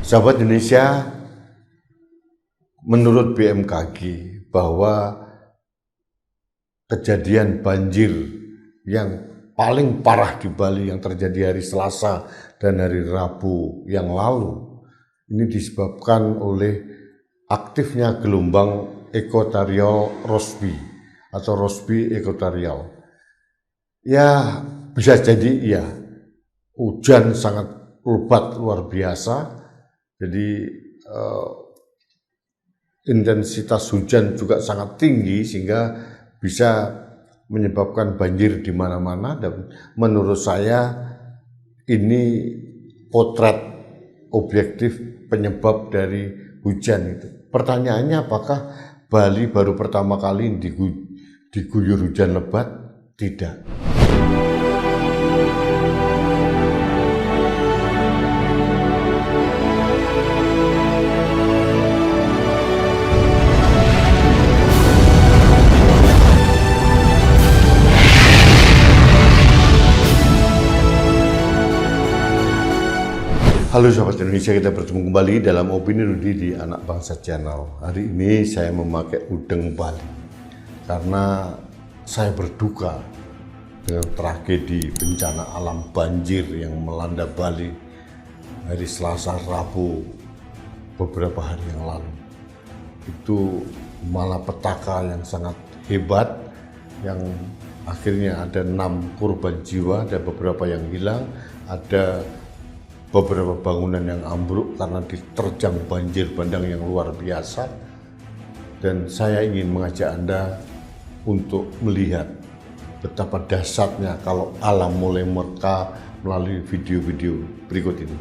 Sahabat Indonesia, menurut BMKG bahwa kejadian banjir yang paling parah di Bali yang terjadi hari Selasa dan hari Rabu yang lalu ini disebabkan oleh aktifnya gelombang ekuatorial Rossby atau Rossby ekuatorial. Ya, bisa jadi iya, hujan sangat lebat luar biasa. Jadi intensitas hujan juga sangat tinggi sehingga bisa menyebabkan banjir di mana-mana, dan menurut saya ini potret objektif penyebab dari hujan itu. Pertanyaannya, apakah Bali baru pertama kali diguyur hujan lebat? Tidak. Halo sahabat Indonesia, kita bertemu kembali dalam Opini Rudi di Anak Bangsa Channel. Hari ini saya memakai udeng Bali karena saya berduka dengan tragedi bencana alam banjir yang melanda Bali hari Selasa Rabu beberapa hari yang lalu. Itu malapetaka yang sangat hebat, yang akhirnya ada 6 korban jiwa, ada beberapa yang hilang, ada beberapa bangunan yang ambruk karena diterjang banjir bandang yang luar biasa. Dan saya ingin mengajak Anda untuk melihat betapa dahsyatnya kalau alam mulai murka melalui video-video berikut ini.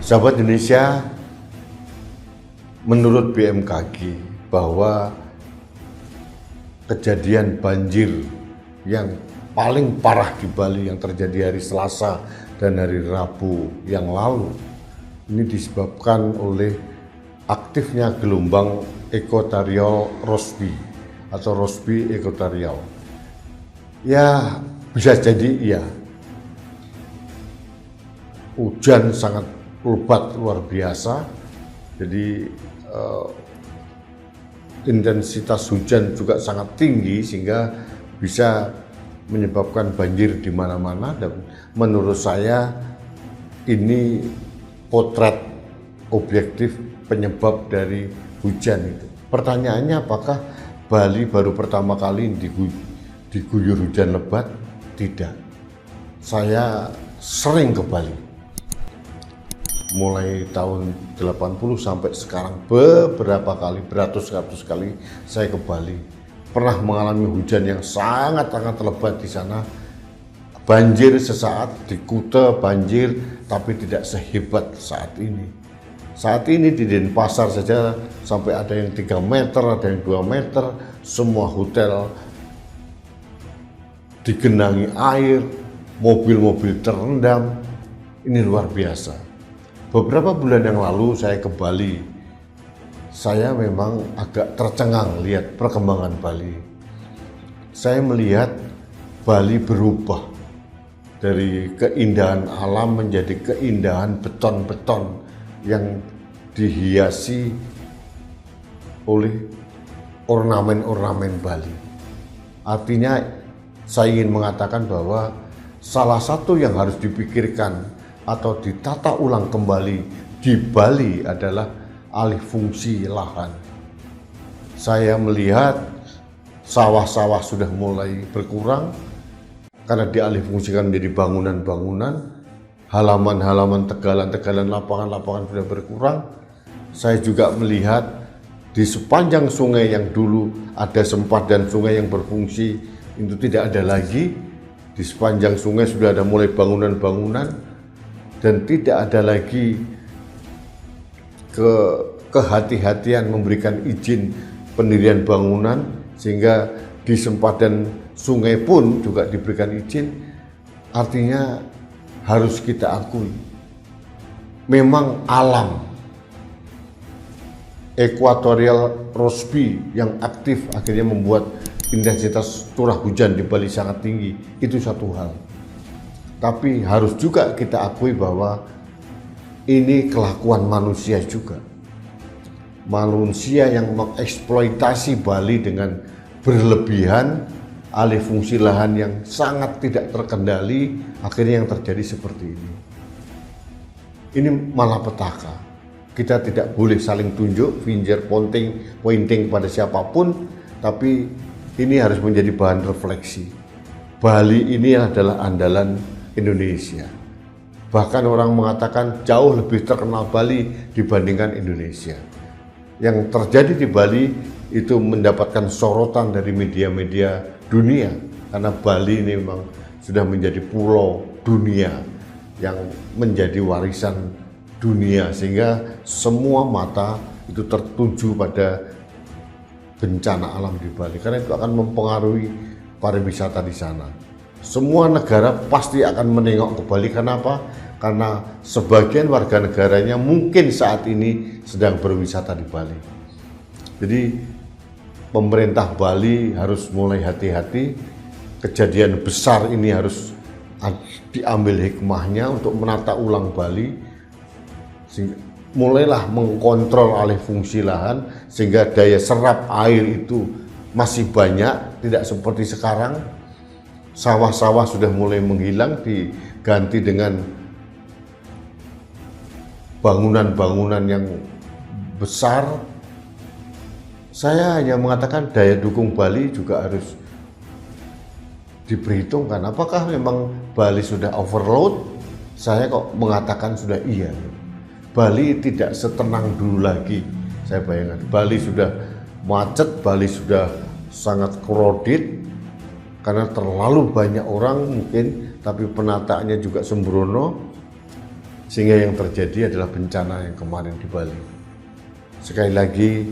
Sahabat Indonesia, menurut BMKG bahwa kejadian banjir yang paling parah di Bali yang terjadi hari Selasa dan hari Rabu yang lalu ini disebabkan oleh aktifnya gelombang ekuatorial Rossby atau Rossby ekuatorial. Ya, bisa jadi iya, hujan sangat lebat luar biasa. Jadi intensitas hujan juga sangat tinggi sehingga bisa menyebabkan banjir di mana-mana, dan menurut saya ini potret objektif penyebab dari hujan itu. Pertanyaannya, apakah Bali baru pertama kali diguyur hujan lebat? Tidak. Saya sering ke Bali. Mulai tahun 80 sampai sekarang beberapa kali, beratus-ratus kali saya ke Bali. Pernah mengalami hujan yang sangat-sangat lebat di sana. Banjir sesaat, di Kuta banjir, tapi tidak sehebat saat ini. Saat ini di Denpasar saja sampai ada yang 3 meter, ada yang 2 meter. Semua hotel digenangi air, mobil-mobil terendam. Ini luar biasa. Beberapa bulan yang lalu saya ke Bali. Saya memang agak tercengang lihat perkembangan Bali. Saya melihat Bali berubah dari keindahan alam menjadi keindahan beton-beton yang dihiasi oleh ornamen-ornamen Bali. Artinya saya ingin mengatakan bahwa salah satu yang harus dipikirkan atau ditata ulang kembali di Bali adalah alih fungsi lahan. Saya melihat sawah-sawah sudah mulai berkurang karena dialih fungsikan menjadi bangunan-bangunan. Halaman-halaman, tegalan-tegalan, lapangan-lapangan sudah berkurang. Saya juga melihat di sepanjang sungai yang dulu ada sempadan sungai yang berfungsi itu tidak ada lagi. Di sepanjang sungai sudah ada mulai bangunan-bangunan, dan tidak ada lagi kehati-hatian memberikan izin pendirian bangunan, sehingga di sempadan sungai pun juga diberikan izin. Artinya harus kita akui, memang alam Equatorial Rossby yang aktif akhirnya membuat intensitas curah hujan di Bali sangat tinggi. Itu satu hal. Tapi harus juga kita akui bahwa ini kelakuan manusia juga. Manusia yang mengeksploitasi Bali dengan berlebihan, alih fungsi lahan yang sangat tidak terkendali, akhirnya yang terjadi seperti ini. Ini malapetaka. Kita tidak boleh saling tunjuk, finger pointing pada siapapun, tapi ini harus menjadi bahan refleksi. Bali ini adalah andalan Indonesia. Bahkan orang mengatakan jauh lebih terkenal Bali dibandingkan Indonesia. Yang terjadi di Bali itu mendapatkan sorotan dari media-media dunia, karena Bali ini memang sudah menjadi pulau dunia yang menjadi warisan dunia, sehingga semua mata itu tertuju pada bencana alam di Bali, karena itu akan mempengaruhi pariwisata di sana. Semua negara pasti akan menengok ke Bali. Kenapa? Karena sebagian warga negaranya mungkin saat ini sedang berwisata di Bali. Jadi pemerintah Bali harus mulai hati-hati. Kejadian besar ini harus diambil hikmahnya untuk menata ulang Bali. Mulailah mengkontrol alih fungsi lahan sehingga daya serap air itu masih banyak, tidak seperti sekarang. Sawah-sawah sudah mulai menghilang, diganti dengan bangunan-bangunan yang besar. Saya hanya mengatakan daya dukung Bali juga harus diperhitungkan. Apakah memang Bali sudah overload? Saya kok mengatakan sudah iya. Bali tidak setenang dulu lagi. Saya bayangkan Bali sudah macet, Bali sudah sangat crowded karena terlalu banyak orang mungkin, tapi penataannya juga sembrono, sehingga yang terjadi adalah bencana yang kemarin di Bali. Sekali lagi,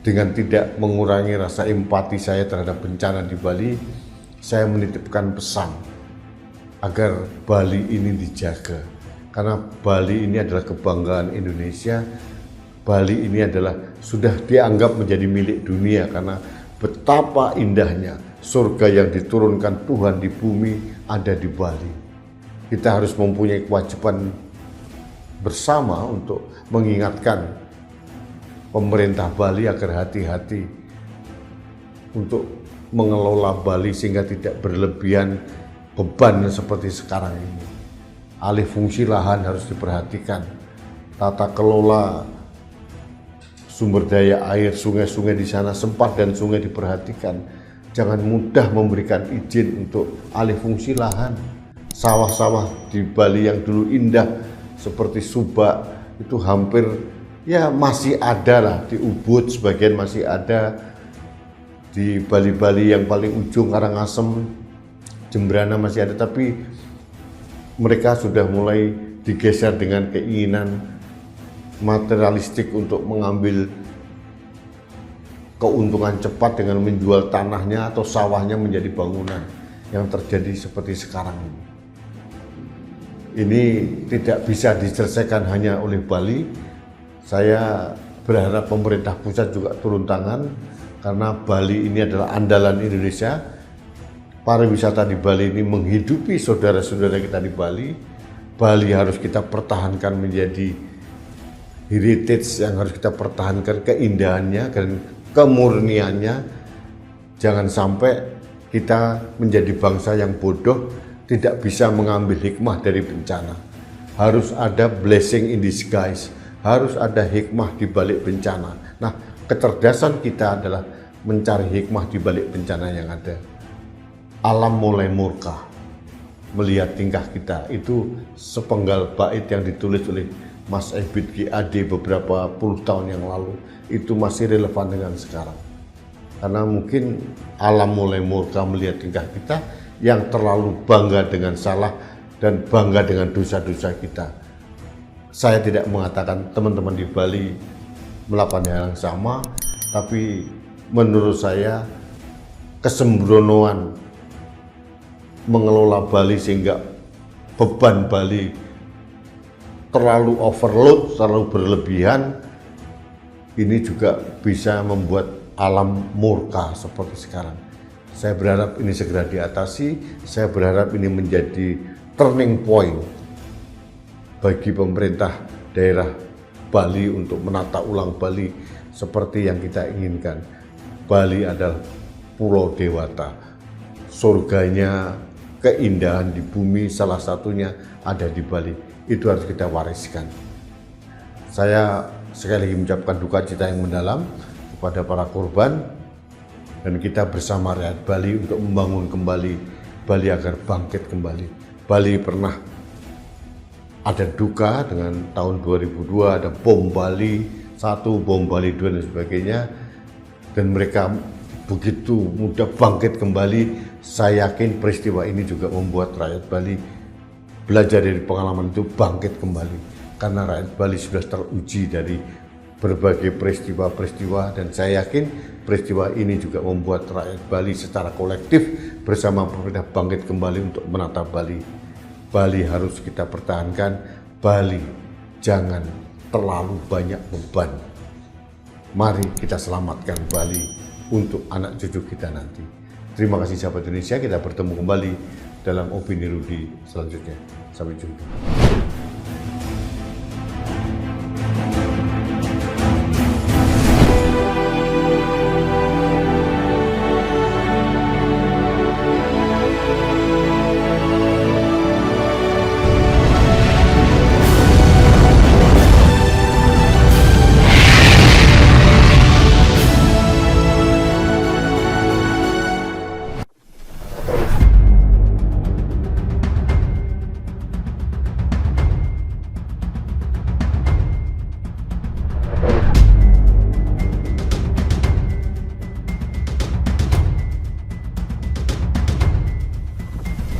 dengan tidak mengurangi rasa empati saya terhadap bencana di Bali, saya menitipkan pesan agar Bali ini dijaga. Karena Bali ini adalah kebanggaan Indonesia. Bali ini adalah sudah dianggap menjadi milik dunia karena betapa indahnya surga yang diturunkan Tuhan di bumi ada di Bali. Kita harus mempunyai kewajiban bersama untuk mengingatkan pemerintah Bali agar hati-hati untuk mengelola Bali sehingga tidak berlebihan beban seperti sekarang ini. Alih fungsi lahan harus diperhatikan, tata kelola sumber daya air, sungai-sungai di sana, sempat dan sungai diperhatikan. Jangan mudah memberikan izin untuk alih fungsi lahan. Sawah-sawah di Bali yang dulu indah seperti Subak itu hampir ya masih ada lah, di Ubud sebagian masih ada, di Bali-Bali yang paling ujung Karangasem, Jembrana masih ada, tapi mereka sudah mulai digeser dengan keinginan materialistik untuk mengambil keuntungan cepat dengan menjual tanahnya atau sawahnya menjadi bangunan, yang terjadi seperti sekarang ini. Ini tidak bisa diselesaikan hanya oleh Bali. Saya berharap pemerintah pusat juga turun tangan, karena Bali ini adalah andalan Indonesia. Pariwisata di Bali ini menghidupi saudara-saudara kita di Bali. Bali harus kita pertahankan menjadi heritage yang harus kita pertahankan, keindahannya dan kemurniannya. Jangan sampai kita menjadi bangsa yang bodoh, tidak bisa mengambil hikmah dari bencana. Harus ada blessing in disguise, harus ada hikmah di balik bencana. Nah, kecerdasan kita adalah mencari hikmah di balik bencana yang ada. Alam mulai murka melihat tingkah kita. Itu sepenggal bait yang ditulis oleh Mas Ebit GAD beberapa puluh tahun yang lalu. Itu masih relevan dengan sekarang. Karena mungkin alam mulai murka melihat tingkah kita yang terlalu bangga dengan salah dan bangga dengan dosa-dosa kita. Saya tidak mengatakan teman-teman di Bali melakukan hal yang sama, tapi menurut saya kesembronoan mengelola Bali sehingga beban Bali terlalu overload, terlalu berlebihan, ini juga bisa membuat alam murka seperti sekarang. Saya berharap ini segera diatasi, saya berharap ini menjadi turning point bagi pemerintah daerah Bali untuk menata ulang Bali seperti yang kita inginkan. Bali adalah pulau dewata, surganya keindahan di bumi salah satunya ada di Bali. Itu harus kita wariskan. Saya sekali lagi mengucapkan duka cita yang mendalam kepada para korban, dan kita bersama rakyat Bali untuk membangun kembali Bali agar bangkit kembali. Bali pernah ada duka dengan tahun 2002, ada bom Bali 1, bom Bali 2 dan sebagainya, dan mereka begitu mudah bangkit kembali. Saya yakin peristiwa ini juga membuat rakyat Bali belajar dari pengalaman itu, bangkit kembali, karena rakyat Bali sudah teruji dari berbagai peristiwa-peristiwa, dan saya yakin peristiwa ini juga membuat rakyat Bali secara kolektif bersama pemerintah bangkit kembali untuk menata Bali. Bali harus kita pertahankan, Bali jangan terlalu banyak beban. Mari kita selamatkan Bali untuk anak cucu kita nanti. Terima kasih sahabat Indonesia, kita bertemu kembali dalam Opini Rudi selanjutnya. Sampai jumpa.